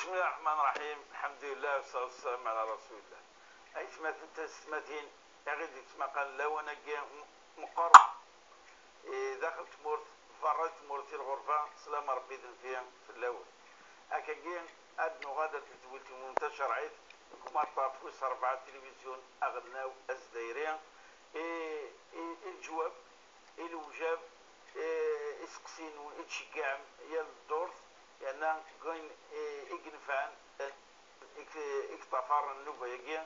بسم الله الرحمن الرحيم. الحمد لله والصلاة والسلام على رسول الله. أي تماثين أغيد تما قال لا وانا مقرب داخل تمورت فرات تمورتي الغرفة سلام ربي ذن فيها في الأول هكا جين أد نغادر في تولتي منتشر عيد كما طافوس 4 تلفزيون أغناو أزدايرين الجواب الوجاب اسقسين وإتشكاع يا الدورث يعني قوين إجنفان اكتفار النوبة يجي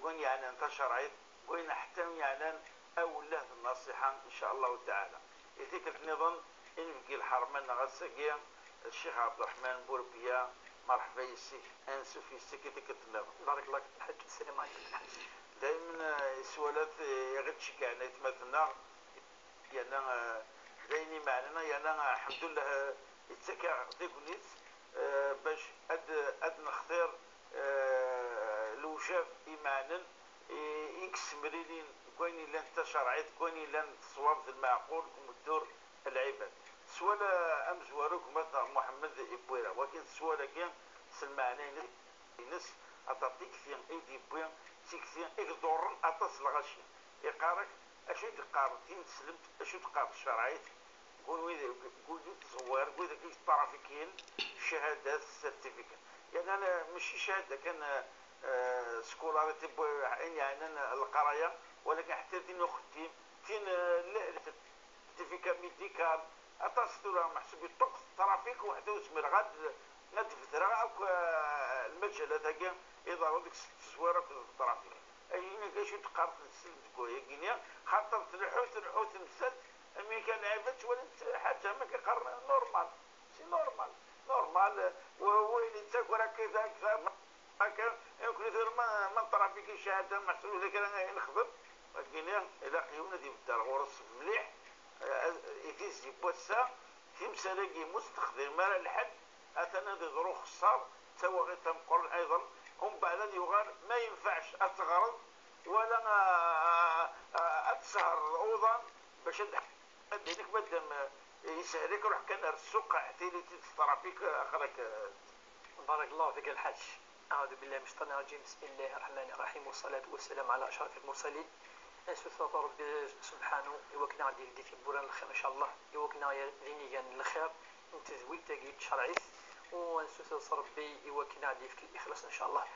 قوين يعني انتشر عيد قوين حتى يعني أول له النصيحة إن شاء الله تعالى يتيك النظام إن بقي الحرمان غسقيا الشيخ عبد الرحمن بوربيا مرحبا يسيك أنسو في سكتك النظام. بارك الله فيك الحاج. السلام عليكم الحاج. دائما سوالات يغتشك يعني مثلنا يعني دايني معنا يعني الحمد لله يتسكع ديكونيت باش اد نختار لوجاف إيمانا يكسمريلين كويني لان تشرعيت كويني لان تصواب في المعقول ومدور العباد سوالا أمزوارك مثلا محمد إبويرا ولكن سوالا كان سلمعني نس أتعطيك ثيان إيدي بوين تيكثيان إكدورن أتصل غشي يقارك أشو تقار تين تسلمت أشو تقار الشرعيت قول تصوير قول ذاك الطرفيين شهادات سيرتيفيكات يعني أنا ماشي شهادة كان سكولاريتي يعني أنا القراية ولكن حتى تين أختي تين سيرتيفيكات ميديكال أتصل محسوب الطقس ترافيك وحده اسمه غاد فترة أو المجال هذاك إذا ودك تزويرة في الترافيك أي كاش تقارن السلم تقول كينيا خاطر تلحوث مسد أمي كان عبت ولا حاجة ما كيقارن نورمال سي نورمال وين تاكل كذا هكا يمكن يصير ما الترافيك شهادة محسوب إذا كان نخدم كينيا إلى قيونا دي بالدار غرس مليح يفيز بوسا تمسالكي مستخدمة للحد أثناء ظروف خصاب سوى غير تمقرن أيضا هم بعد يغار ما ينفعش أتغرض ولا أتسهر الأوضة باش أدينك مادام يسهلك روح كان السوق احتيلي تسترافيك أخرك. بارك الله فيك الحاج. أعوذ بالله من الشيطان الرجيم. بسم الله الرحمن الرحيم والصلاة والسلام على أشرف المرسلين. أسفل ربي سبحانه يوكنا عدي دي في بوران الخير إن شاء الله يوكنا ذيني كان الخير انت زويت تجيب شرعيث ونسوس ربي يوكنا عدي في الإخلاص إن شاء الله.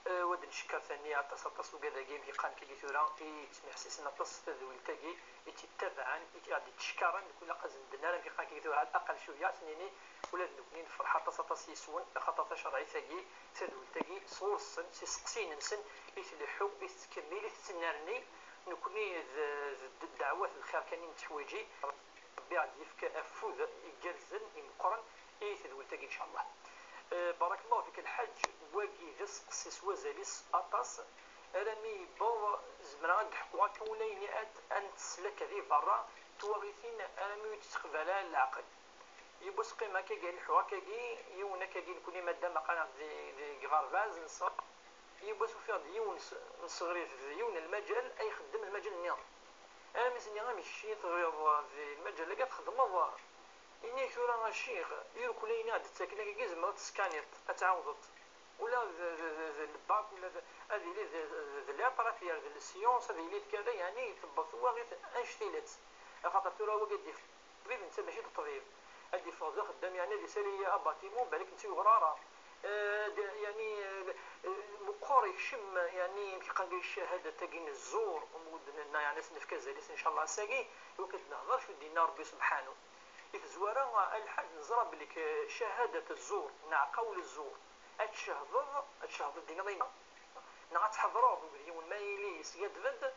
ود نشكر ثاني على تصل وكذا جيم في قان كي ثورا يسمح سيسنا تص ذوي تجي يتتبعا يتعدي تشكرا كل قزم دنا في قان كي ثورا على الأقل شوية سنيني ولا نكونين فرحة تص يسون خطط شرعي ثجي ثدوي تجي صور السن سقسين نسن يتلحو يتكمل يتسنرني نكوني الدعوات الخير كانين تحويجي ربي عاد يفك أفوذ يجرزن يمقرن ثدوي تجي إن شاء الله. بارك الله فيك الحاج. واقي ذس قصص وزاليس أطاس رمي بو زمران حقوا كوليني أن تسلك ذي برا توارثين رمي تتقبلا العقل يبص قيمة كي قال الحوا كي يونا كي نكوني مادام قناع ذي غرباز نصر يبص في ديون نصغري في ديون المجال أي خدم المجال النيام أنا مسني غامشي تغير في المجال اللي تخدم إني ثورة الشيخ يركليني عاد تساكنة كي زمرت سكانيت أتعوضت ولا الباك ولا هذه اللي لابرات ديال السيونس هذه اللي كذا يعني تبطوا غير انشتيلت خاطر ترى هو قد الطبيب انت ماشي الطبيب ادي فوز خدام يعني اللي سالي اباتيمون بالك انت غراره يعني مقاري شم يعني كي قال الشهاده تاعين الزور ومودنا يعني سنف كازاليس ان شاء الله ساقي وكد نهضر في دينا ربي سبحانه يتزوارا الحد نزرى بلك شهاده الزور مع قول الزور أتشهد دينا ضينا نغات حضروا بليون ما يليس يدفد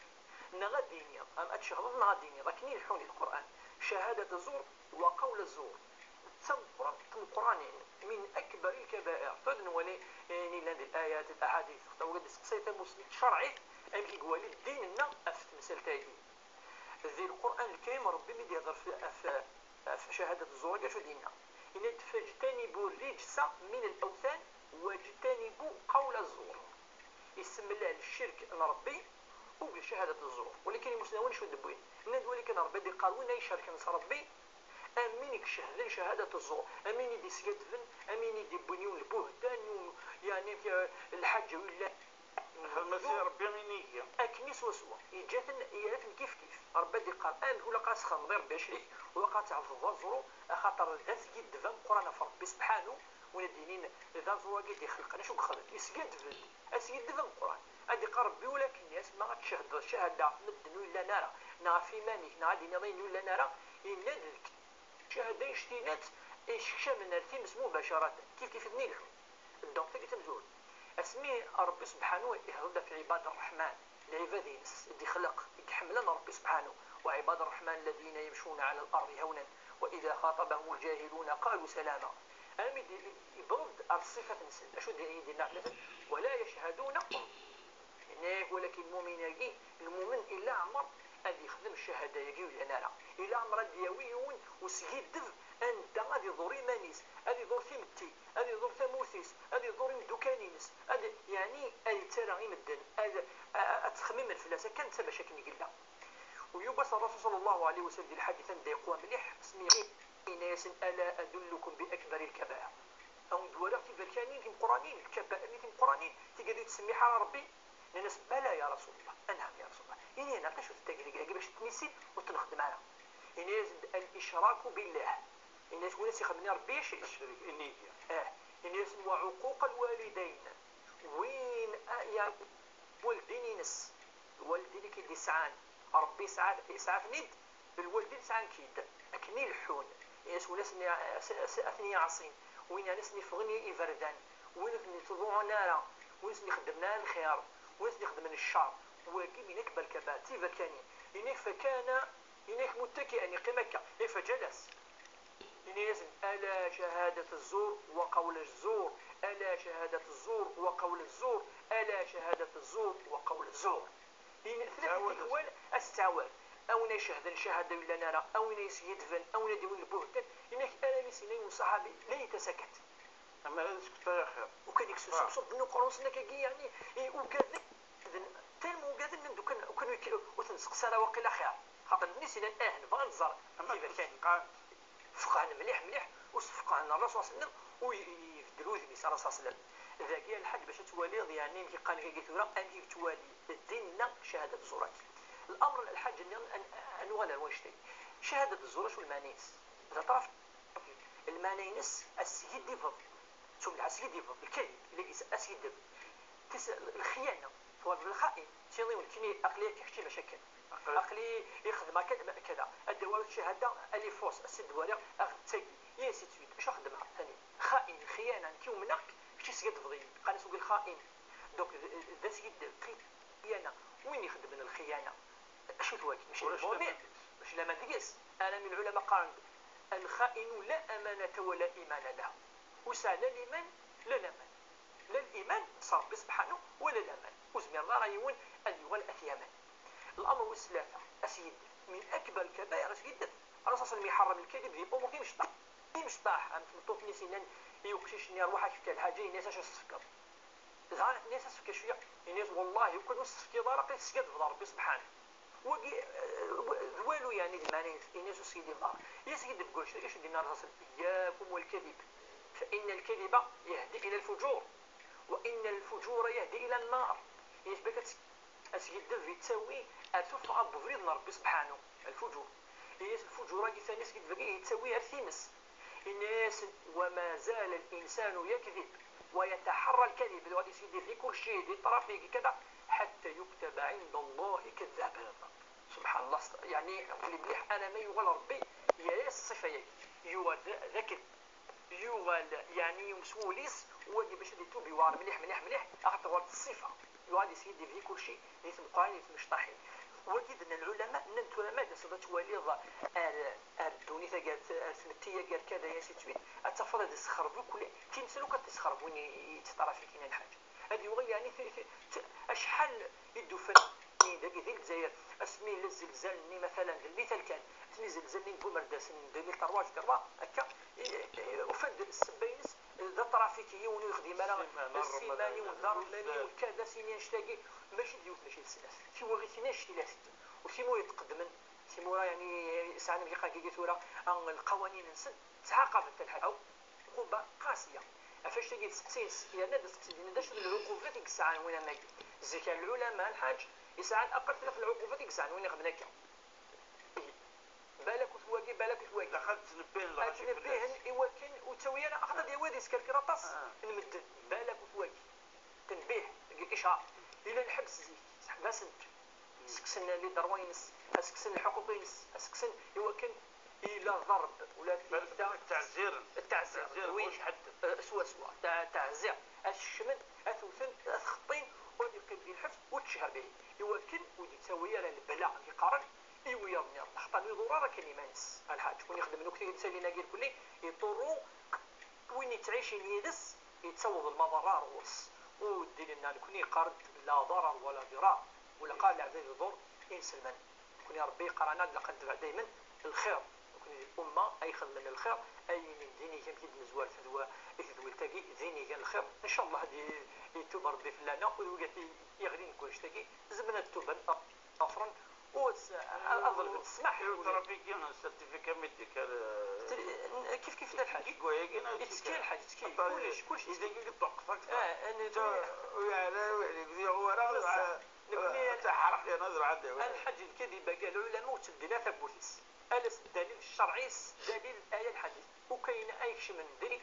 نغاد دينيا أم أتشهد نغاد دينيا لكن يلحوني القرآن شهادة الزور وقول الزور القرآن من أكبر الكبائر تدن ولي يعني لهذه الآيات الأحاديث وقد سقسيت مسلم شرعي أم يقوالي الدين لنا أفت مسألة ذي القرآن الكريم ربي مدي يهضر في شهادة الزور كاشو ديننا إن فاجتنبوا الرجس من الأوثان واجتنبوا قول الزور يسمى الله الشرك نربي وبشهادة الزور ولكن المسلمين شو دبوين ندولي كان ربي قالوا لنا يشارك نص ربي امين يكشهدن شهاده الزور، امين يدي سيدفن، امين يدي بنيون البهتان يعني الحج ولا خدمة ربي غينيكي اكنيس وسوا يجاتن كيف ربي دي قران ولا قاس خنضير بشري ولا قاس تعرف الزرو خاطر ذات سكيد فم قران فربي سبحانه وندينين ذا زرو كي يخلقنا شو خلق يسكيد فم اسكيد فم قران ادي قربي ولكن الناس ما تشهد الشهاده مدن ولا نرى نافي ماني نادي نضين ولا نرى يندك شهاده اشتينات ايش من الثيمس مباشره كيف تنيلك دونك تجي تمزول اسمي ربي سبحانه يهضر في عباد الرحمن العباد ينس اللي خلق يحملنا ربي سبحانه وعباد الرحمن الذين يمشون على الارض هونا واذا خاطبهم الجاهلون قالوا سلاما امي يضرب الصفه نسل اشو دينا مثلا ولا يشهدون ولكن المؤمن يجي المؤمن الا عمر اللي يخدم الشهاده يجي ولا لا الا عمر دياويون وسيد دف انت غادي ضري مانيس غادي ضر ثمتي غادي ضر ثموثيس غادي ضر مدوكانينس غادي يعني اي ترى يمدن التخميم الفلاسه كانت باش كنقلها ويبص الرسول صلى الله عليه وسلم الحديث ديقوا مليح اسمي ناس الا ادلكم باكبر الكبائر او دولا في بالكانين في القرانين الكبائر في القرانين تقدر تسمي على ربي الناس بلى يا رسول الله انعم يا رسول الله يعني انا كنشوف التقرير باش تنسي وتنخدم معنا يعني الاشراك بالله الناس وناس يخدمني ربي شي الشريك انيكي الناس وعقوق الوالدين وين يا والدين ينس الوالدين كيدي سعان ربي يسعف ند الوالدين سعان كيد اكني الحون الناس وناس اثني عصين وين ناس نفغني يفردان وين نتضوع نارا وين نخدمنا الخير وين نخدم الشر وكي من اكبر كباتي فكاني إنك فكان إنك متكئا يقيمك فجلس لازم ألا شهادة الزور وقول الزور ألا شهادة الزور وقول الزور ألا شهادة الزور وقول الزور إن ثلاثة أحوال استعوال أو نشهد شهادة ولا نرى أو يسيدفن أو نديون البهتان إنك ألا مسنين صحابي لا يتسكت أما هذا سكت يا خير وكان يكسو صوب بنو قرنص نكاكي يعني وكذا تلمو قادر من دوكان وكانوا وتنسقسا وقيل خير خاطر الناس الى الان بغا نزر كيف كان فقهنا مليح وفقهنا الرسول صلى الله عليه وسلم ويبدلوا ذي صلى الله عليه وسلم ذاك الحاج باش توالي يعني كي قال كي ثورا ان توالي ديننا شهاده الزورات الامر الحاج ان ولا واشتي شهاده الزورات والمانيس اذا طرف المانينس السيد ديفض ثم السيد ديفض الكذب اللي السيد الخيانه هو بالخائن تيضيو الكني اقليه كيفاش مشاكل عقلي يخدم كذا الدوار الشهاده اللي فوس السد دوالي اخذ تاكي يا سي تويت اش خدمها ثاني خائن خيانه كي ومنك كي سيد فضي قال سوق الخائن دونك ذا سيد خيانه وين يخدم من الخيانه شو تواكي ماشي المؤمن باش لا ما تقيس انا من العلماء قال الخائن لا امانه ولا ايمان له وسال الايمان لا الامان لا الايمان صار سبحانه ولا الامان وزمير الله رايون اللي هو الاثيمان الامر والثلاثه اسيد من اكبر الكبائر اسيد الرسول صلى الله عليه وسلم يحرم الكذب ذي الامور كي مشطاح انت مطوط نسينا يوكشش نير روحك في الحاجه الناس اش تفكر زعلت الناس تفكر شويه الناس والله يكون السفكي ضرق يسجد في ربي سبحانه وقي والو يعني المعنى الناس سيدي الله يا سيدي بقول ايش دينا الرسول اياكم والكذب فان الكذب يهدي الى الفجور وان الفجور يهدي الى النار يشبك اسيد في تسوي اتوفى بفريض ربي سبحانه الفجور الناس الفجور كي ثاني سيد بقى تسوي ارثيمس الناس وما زال الانسان يكذب ويتحرى الكذب غادي يسيدي في كل شيء دي طرفي كذا حتى يكتب عند الله كذابا سبحان الله يعني مليح انا ما يغال ربي يا الصفه يغال ذكر يغال يعني مسوليس ودي باش دي توبي وار مليح اخطر الصفه يغال يسيدي في كل شيء يسم قاين مشطحين وجد ان العلماء ننتو ما دسبت وليض الدوني قالت الثمتيه قال كذا يا سيتوي التفرد يسخربوا كل كيمسلو كتسخرب وين يتطرى في كاين الحاجه هذه وغي يعني اشحال يدو فني داك ذي الجزائر اسمي الزلزال مثلا المثال كان اسمي زلزال نقول مرداس 2003 كرا هكا وفد السباينس ذا طرافيكي ونو يخدم انا السيماني والدار الماني والكذا سيني نشتاقي ماشي ديوت ماشي السلاس في وغيتينا شتي لاس وكيمو يتقدمن تيمورا يعني ساعة كي قاكي ثورة أن القوانين نسد تعاقبت الحد أو عقوبة قاسية فاش تجي تسقسي يعني تسقسي داش العقوبات ديك الساعة وين ما زي كان العلماء الحاج يساعد أقل في العقوبات ديك الساعة وين خدنا كا بالك وتواجي دخلت تنبين إوا كان وتسوي أنا أخذ ديال وادي سكركراطاس نمدد بالك وتواجي تنبيه إشعار إلى الحبس زيك حبس سكسن اللي دروينس اسكسن الحقوقينس اسكسن إوا كان إلى ضرب ولا التعزير وين حد سوا تعزير الشمد أثوثن أثخطين وديقيم ديال الحبس وتشهر به إوا كان ودي تسوي على البلاء اللي قارن إيوا يرمي حتى ضرورة كان يمانس الحاج كون يخدم نكتي يسالينا كاع كلي يضروا وين تعيش يدس يتصوب المضرار ورس ودير لنا كوني قرض لا ضرر ولا ضرار ولا قال العباد يضر انسى المن كون يا ربي قرانا لقد دائما الخير كون الامه اي خدم الخير اي من ديني كان كيد مزوال فدوا يثول تاقي ديني كان الخير ان شاء الله هذه يتوب ربي فلانا ويوقف يغري نكونش تاقي زبنا التوبه افرن اظل تسمح ترافيكي سيرتيفيكا ميديكال كيف الحاج يتسكي الحاج يتسكي كلشي اذا كنت توقفك انا يعني هو راه تحرق يا نظر عندي الحج الكذب قال العلماء وتبدينا ثبوتيس ألس الدليل الشرعي دليل الآية الحديث وكاين أي شيء من دليل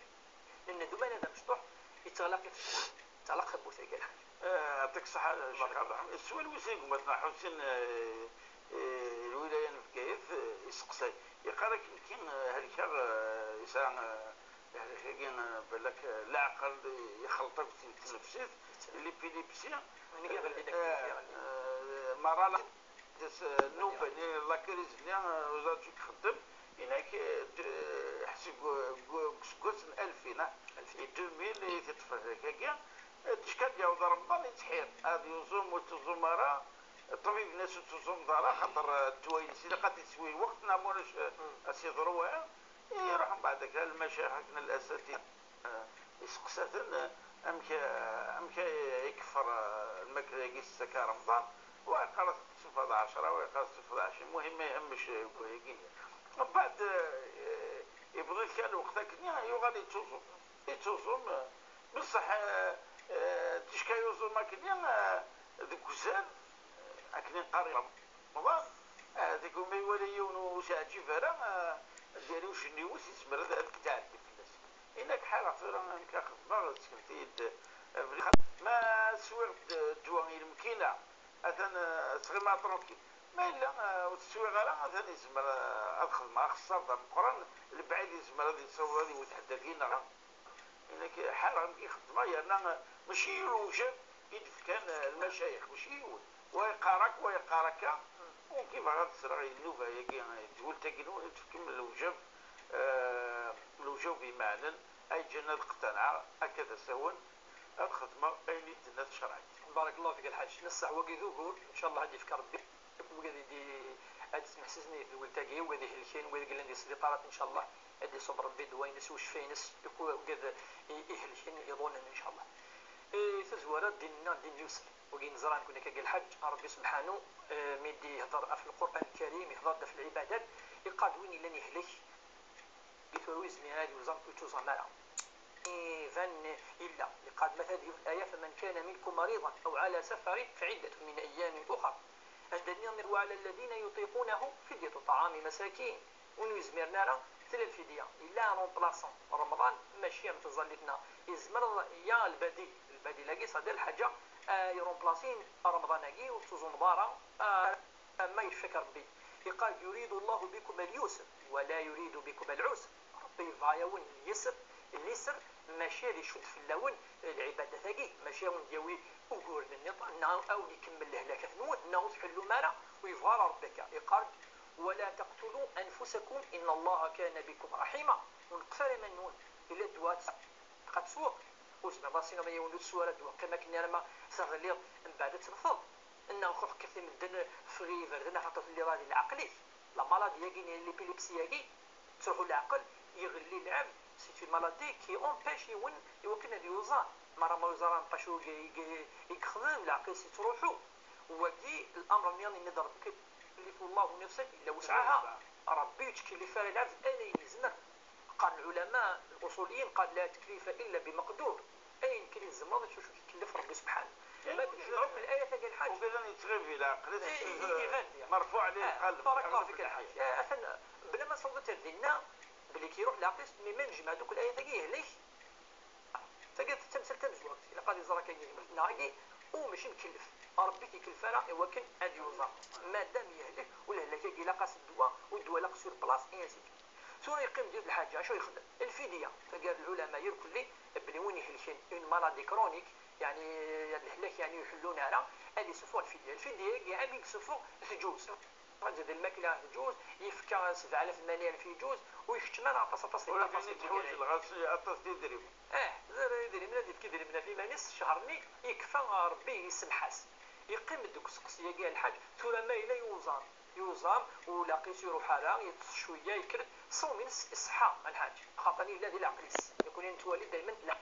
لأن دوما هذا مشطوح يتغلق ثبوتي قال يعطيك الصحة السؤال وسيم مثلا حسين الولاية في كيف يسقسي يقرا كاين هذيك يسان كاين بالك العقل يخلطك تنفسيت اللي بيليبسي مرة النوبة لا كريز اللي وزارة تخدم هناك حسب كوس 2000 2000 تتفرج هكا تشكال ديال رمضان يتحير هذا يزوم وتزومرا طبيب ناس تزوم دارا خاطر التوينسي لقات يسوي الوقت ناموناش اسيضروها يروحوا بعد ذاك المشايخنا الاساتذه يسقساتن امكا يكفر المكراكي السكا رمضان وقالت صفة 10 وقالت صفة 20 المهم ما يهمش كاين من بعد يبغي كان وقتها كنا يغادي يتوزم بصح تشكا يوزم كنا ذوك الزان اكنين قاري رمضان هذيك ما يوليون وساعتي فرا ديالو شنيوس يسمر هذاك تعدي في الناس انك حاله فرا كخدمه سكنتي ما سويت الدواء المكينه مثلا صغير ما تروكي ما الا والتسويق راه مثلا يزمر الخدمه خاصه دار القران البعيد يزمر هذه يتصور هذه ويتحدى فينا انك حال كيخدمها يعني ماشي يوجد يدف كان المشايخ ماشي ويقارك وكيف غتسرى النوبه هي تقول تاكلو تكمل الوجوب بمعنى اي جنة اقتنع هكذا سوا الخدمه اي نيت الناس شرعت. بارك الله فيك الحاج نصح وقيدو قول ان شاء الله غادي يفكر ربي وغادي هاد تمحسسني في الولتاكي وغادي هلكين وغادي قال لي سبيطارات ان شاء الله غادي يصب ربي دوينس وشفينس وكذا يهلكين يظن ان شاء الله تزوارات ديننا دين يسر وكاين نزران كنا كقال الحج ربي سبحانه ميدي يهضر في القران الكريم يهضر في العبادات يقاد وين لن يهلك يترويز من هذه وزمارة فان إلا لقد مثل هذه الآية فمن كان منكم مريضا أو على سفر فعدة من أيام أخرى عندنا وعلى الذين يطيقونه فدية طعام مساكين ونزمر نارا مثل الفدية إلا رومبلاسون رمضان ماشي متظلتنا يزمر يا البديل لاقي صدر الحاجة يرومبلاسين رمضان لاقي وتزون بارا ما يفكر به يقال يريد الله بكم اليسر ولا يريد بكم العسر ربي فايون اليسر ماشي اللي يشد في اللون العباده ثقي ماشي دياوي وقول النظام او يكمل الهلاكه نود ناوض حلو مالا ويفغار ربك يقال ولا تقتلوا انفسكم ان الله كان بكم رحيما ونقصر من نون الا دوات قد سوق وسمع راسنا ما يولد سوره دوا كما كنا لما صار اللي من بعد ترفض انه خف كثير من الدن فغيفر دنا حطت اللي راضي العقلي لا مالادي كاين ليبيليبسي كي تروحوا العقل يغلي العام سي une maladie qui empêche يوكلنا ديوزان مرة ما وزارة نقاشو يخدم العقل سي تروحو وكي الامر ميان نضرب يكلف الله نفسا الا وسعها. ربي يتكلف على العبد اين يزمر. قال العلماء الاصوليين قال لا تكليف الا بمقدور، اين يمكن يزمر باش يكلف ربي سبحانه. ما كنجمعوا في الايه تاع الحاج وكذا يتغيب الى عقل يغني مرفوع عليه القلب. بارك الله فيك الحاج. اثن بلا ما صوت دينا بلي كيروح العقل مي ما نجمع دوك الايه تاع يهلك تلقى تمثل تمزوق الا قال يزرا كاين ناقي وماشي مكلف. ربي كيكلف راه ولكن هذا يوزع مادام يهلك ولا هلاك الا قاس الدواء والدواء لاق سور بلاص انسيت سوري يقيم ديال الحاجه اش يخدم الفديه. فقال العلماء يقول لي بلي وين يهلكين اون مالادي كرونيك يعني الهلاك يعني يحلونها راه اللي سفوا الفديه. الفديه كاع اللي سفوا تجوز زاد الماكله تجوز يفكا 7000 مليون في جوز ويختم راه تصل ولكن تحوج الغاس اطاس ديدري زاد يدري من هذيك كيدير من في مانيس شهرني يكفى ربي يسمحاس يقيم دوك السقسيه كاع الحاج ثم ما الى يوزام ولا قيسيرو حاله يتص شويه يكرد صوم الصحه الحاج خاطرني الذي العقل يكون نتوالي دائما لا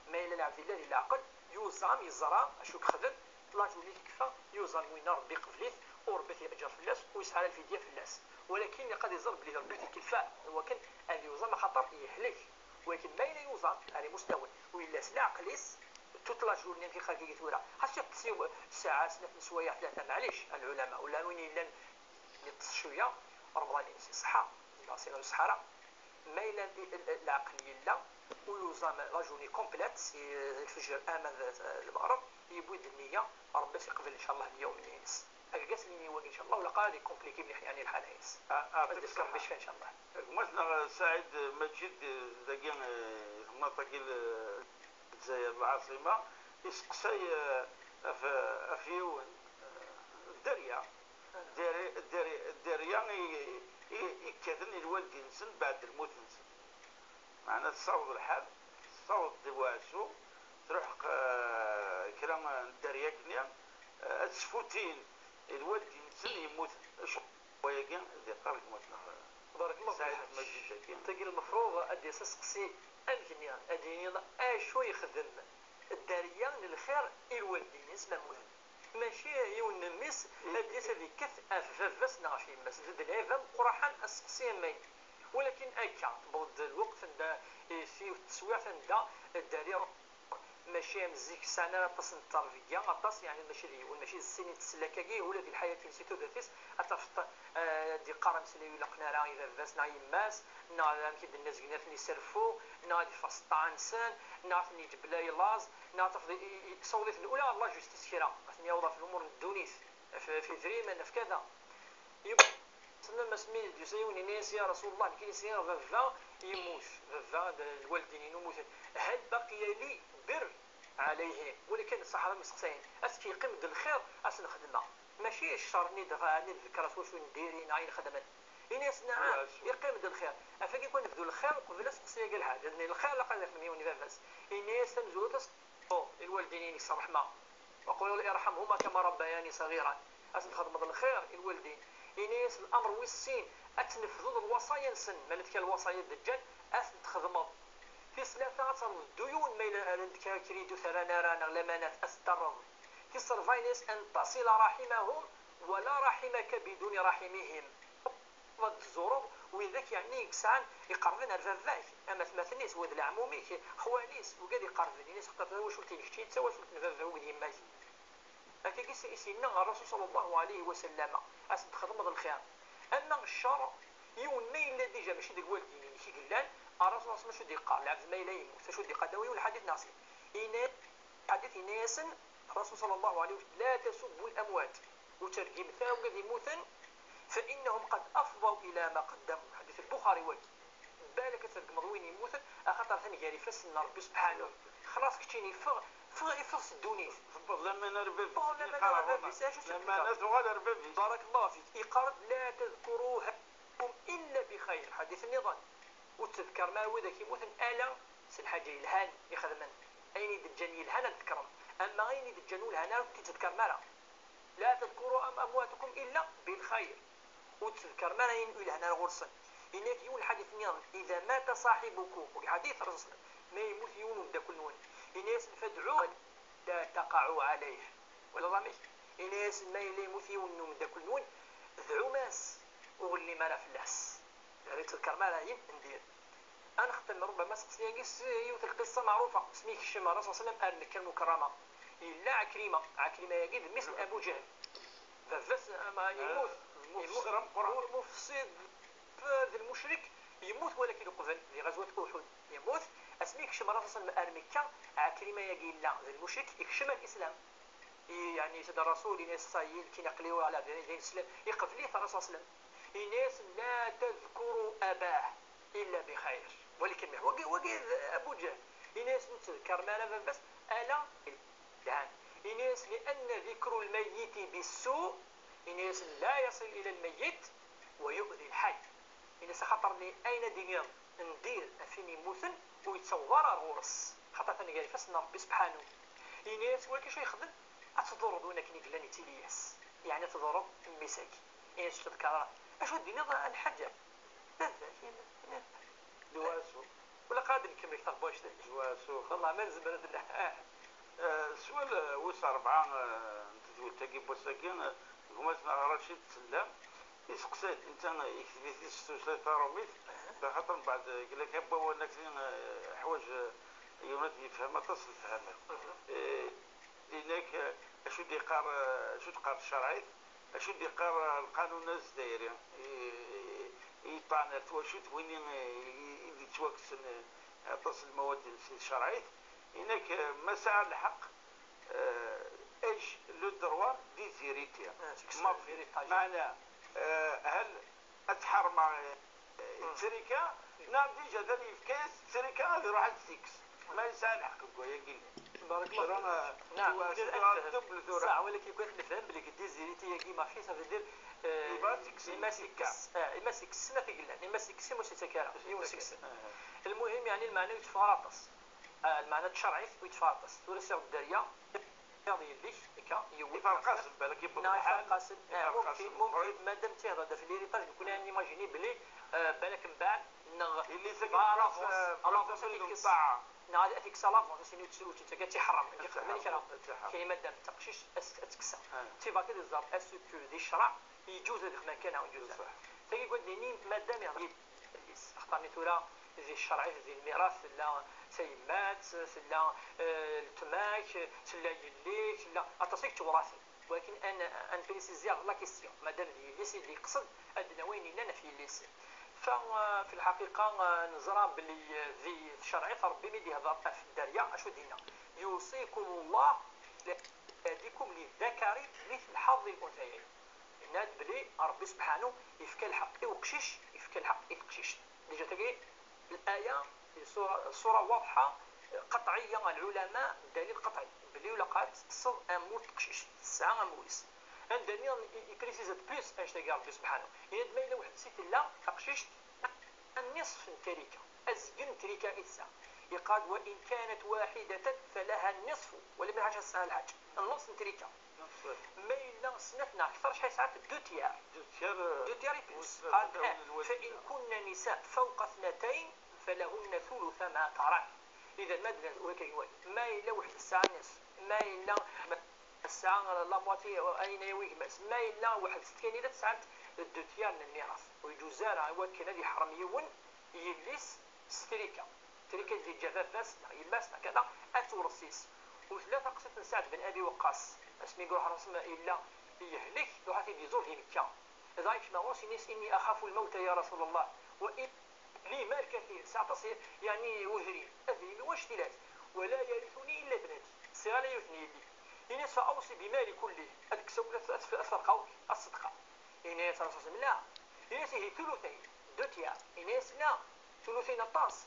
ما الى العبد الذي العقل يوزام يزرع اشو خدم طلاجو لي تكفى يوزام وين ربي قبليت وربي يأجر في الناس ويسعى الفديه في الناس. ولكن قد يزرب بلي ربي الكلفاء هو كان ان يوزام خاطر يهلك ولكن ما الى يوزام على مستوى ولا سلا عقليس تطلع جورني في خارجيه ثوره خاصك تسيو ساعه سنه سوايع ثلاثه معليش العلماء ولا وين الا نقص شويه رمضان ينسي صحه ناصر الصحراء ما الى العقليه لا ويوزام لا جورني كومبليت الفجر امام المغرب يبوي النيه ربي يقبل ان شاء الله اليوم ينس اكاس لي نيوان ان شاء الله ولا قادي كومبليكي مليح يعني الحال هيس تذكر باش ان شاء الله مثلا سعيد مجيد داكين مناطق الجزائر العاصمه يسقسي افيون الدريه الدريه يكثني الوالدين سن بعد الموت نسن معنا تصاوض الحال تصاوض دواسو تروح كرام الدريه كنيا السفوتين الوالدين سن يموت وياكين دي قالك مثلا بارك الله سعيد مجيد تقول المفروض ادي سقسي الكنيا اديني اشو يخدم الداريه للخير الوالدين اسمه مهم ماشي هي ونمس ادي سدي كث اففس ناشي مسجد العفم قرحان السقسي مي ولكن اكا تبغض الوقت عند في التسويع عند الداريه ماشي مزيك سنه تصن الترفيه غطاس يعني ماشي ماشي السنين تسلكاكي ولا دي الحياه نسيتو دافيس اتفط دي قرن سنه ولا قناره اذا فاسنا يماس نا كيد الناس قناتني يسرفوا نا دي فسطان سن نعرفني جبلاي لاز نعرف صوتي الاولى الله جوستيس كيرا عرفتني اوضح في الامور الدونيس في دريم انا في كذا يبقى سنة مسمي ديسيون ناس يا رسول الله كي يصير فافا يموت فافا الوالدين يموت هل بقي لي بر عليه ولكن الصحابه مسقسين اسكي يقيم الخير اس نخدمها ماشي الشر ندغاني ذكرت واش ندير نعين خدمت الناس نعم يقيم الخير افاك يكون ذو الخير قبل اسقسي قال حاجه لان الخير لا قادر يخدم يوني فاس الناس تمزوت الوالدين يكسر رحمه وقولوا ارحمهما كما ربياني صغيرا اس نخدم الخير الوالدين الناس الامر والسين اتنفذوا الوصايا نسن مالتك الوصايا الدجال اس تخدموا في ثلاثة الديون ما إلى كريدو ثرانا رانا لمانات أسترض في السرفاينس أن تصل رحمهم ولا رحمك بدون رحمهم ضد الزروب وذاك يعني يكسان يقربنا الفافاك أما ثمثنيس وذ العمومي خواليس وقال يقربني الناس خطر واش تيشتي تسوى واش نفافا ودي مازي هكا كيسينا الرسول صلى الله عليه وسلم أسد خدمة الخير أما الشر يون ما إلا ديجا ماشي ديك والدين كي قلان الرسول صلى الله عليه وسلم شو ديقا العبد ما إلا يموت شو ديقا داوي والحديث ناصر حديث ناس الرسول صلى الله عليه وسلم لا تسبوا الأموات وترقي مثلا وقد يموتن فإنهم قد أفضوا إلى ما قدموا حديث البخاري واكي بالك ترق مضوين يموتن أخطر ثاني قال يفسن ربي سبحانه خلاص كتيني فغ الدنيا لما نربي لما نربي بارك الله فيك يقرب لا تذكروها إلا بخير حديث النظام وتذكر ما وذاك يموت ألا سنحاجة الهان يخدمن أين يدجني الهان نذكرهم أما أين يدجنوا الهان تذكر مرة لا تذكروا أمواتكم إلا بالخير وتذكر مرة ينقل الهان غرسا إنك يقول الحديث النظام إذا مات صاحبكم وحديث الرسول ما يموت يونون دا كل نون الناس فادعوا لا تقعوا عليه ولا رمي الناس ما يموت يونون دا كل نون ذعوماس وغلي مالا فلاس ريت الكرمال هاي ندير انا ختم ربما سقسياكيس يوت القصه معروفه سميك الشمال الرسول صلى الله عليه وسلم مكه المكرمه الا عكرمه يجد مثل ابو جهل ففس ما يموت مفسد هذا المشرك يموت ولكن يقبل في غزوه احد يموت اسميك الشمال الرسول صلى الله عليه وسلم مكه عكرمه يجي لا المشرك يكشم الاسلام يعني سيد الرسول الناس صايل كي نقليو على دين الاسلام يقف ليه الرسول صلى الله عليه وسلم الناس لا تذكر اباه الا بخير ولكن وقيد ابو جهل الناس نتذكر ما بس الا دعان الناس لان ذكر الميت بالسوء الناس لا يصل الى الميت ويؤذي الحي الناس خطرني اين دنيا ندير فين يموتن ويتصور الغرس خاطر ثاني قال فاس ربي سبحانه الناس ولكن شو يخدم أتضر دونك نقلني تلياس يعني تضرب مساكي يعني تذكر أشو الدنيا الحاجة دواسو ولا قادر نكمل كتاب باش دواسو والله ما نزم برد سؤال وس 4 نتجول تجيب وساكين كما رشيد سلام يسقسيت انت يكتب في ستوسيتاروميت خاطر بعد قال لك هبا وانا حوايج يونات يفهمها تصل فهمها لأنك أشو ديقار أشو تقار الشرعي أشو ديقار القانون الزدايري يطعنت وشوت وين يدي توكس تصل المواد الشرعية إنك مساء الحق إيش لو دروا دي زيريتيا ما في معناه هل أتحرم التركة نعم ديجا ذلك في كيس التركة هذه راحت سيكس ما يسأل الحق يقول بارك الله نعم ساعة ولكن يكون نفهم بلي كدير زيريتي كيما في صافي دير يماسك سنة تقلان يماسك سيمو سيتكارا المهم يعني المعنى يتفارطس المعنى الشرعي يتفارطس ورسل الدريا يضي ليش هكا يفرقس بالك يفرقس ممكن مادام تهضر في ليريطاج نكون يعني ايماجيني بلي بالك من بعد اللي سكن الطاعة نادي أتيك سلام وسيني تسوي تيجي تحرم من كلام كلمة دم تقشيش أتكسر تبغى كده الزرب أسكر ذي الشرع يجوز هذا ما كان يجوز تيجي يقول لي ما دام يعني اختارني تورا ذي الشرع ذي الميراث لا سيمات سلا التماك سلا يليك سلا أتصيك توراثي ولكن أنا بريسيزيغ لا كيستيون ما دام ذي الليسي اللي يقصد أدنى وين لنا في الليسي ففي الحقيقة نزرى بلي ذي الشرعي ربي ميدي هضر في الدريا أشو دينا يوصيكم الله لأولادكم للذكر مثل حظ الأنثيين ناد بلي ربي سبحانه يفكى الحق يوقشيش يفكى الحق يقشيش ديجا تقري الآية الصورة واضحة قطعية العلماء دليل قطعي بلي لقات صد أمور تقشيش الساعة أموريس عندنا يبريسيزات بليس اش تلقى ربي سبحانه يعني ما إلا واحد السيت لا تقشيش النصف التركه ازقن تركه إنسان يقال وان كانت واحده فلها النصف ولا ما حاجه سهل الحاج النص تركه ما إلا سنتنا اكثر شي ساعات دو تيار بليس قال فان كن نساء فوق 2 فلهن ثلث ما ترك اذا ما إلا واحد الساعه نصف ما إلا الساعة لا مواتي أين يويه ما إلا واحد ستكين إلى تسعة الدوتيار من الميراث ويجوزارا وكان هذه حرميون يليس ستريكا تريكا زي جفاف بس يلبسنا كذا أتورسيس وثلاثة قصة سعد بن أبي وقاص اسمي يقول حرص ما إلا يهلك دوحات يزور في مكة ذلك ما غوص الناس إني أخاف الموت يا رسول الله وإن لي مال كثير ساعة تصير يعني وهري أذري واش تلات ولا يرثني إلا ابنتي صغار يثني لي الناس فأوصي بمالي كله أدكسو أثر قول الصدقة الناس رسول الله لا الناس هي ثلثين دوتيا الناس لا ثلثين الطاس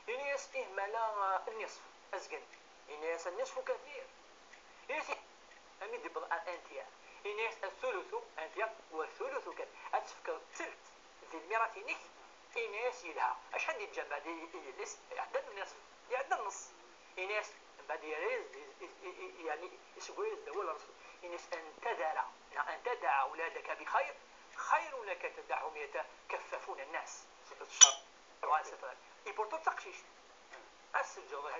الناس إهمالا النصف أزقن الناس النصف كثير الناس أمي دبض أنتيا الناس الثلث أنتيا والثلث كثير أتفكر ثلث ذي الميراث نك الناس يلها أشحال يتجمع دي يلس يعدل النصف يعدل النص الناس بعد يريز يعني يسوي الدول الرسول الناس أن تدع أولادك بخير خير لك تدعهم يتكففون الناس يبورتو تقشيش السجل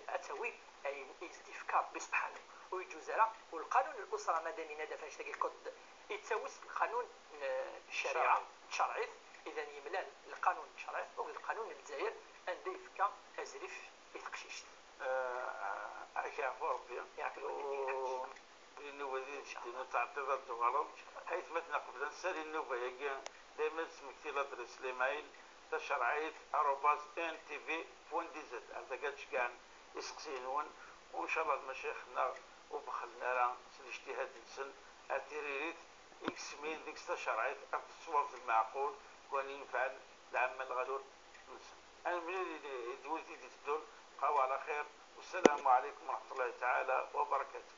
هتسوي أي استفكار بسبحانه ويجوزها. والقانون الاسره المدني نادى فاش تلقى الكود يتسوس القانون الشريعه الشرعي. اذا يملال القانون الشرعي والقانون الجزائر عنده يفكا ازريف يتقشيشت يعفو ربي النوبة ديال تعطيضات الغرض حيث مثلا قبل نسالي النوبة هي دائما سمكتي لادريس ليمايل تشرعيت @ntv.dz هذا قالش كاع يسقسينون وان شاء الله المشايخنا وبخلنا راه الاجتهاد نسن اتيريت اكس مين ديك تشرعيت الصواب المعقول وان ينفع العمل غدور نسن انا من دوزي تدور بقاو على خير والسلام عليكم ورحمه الله تعالى وبركاته.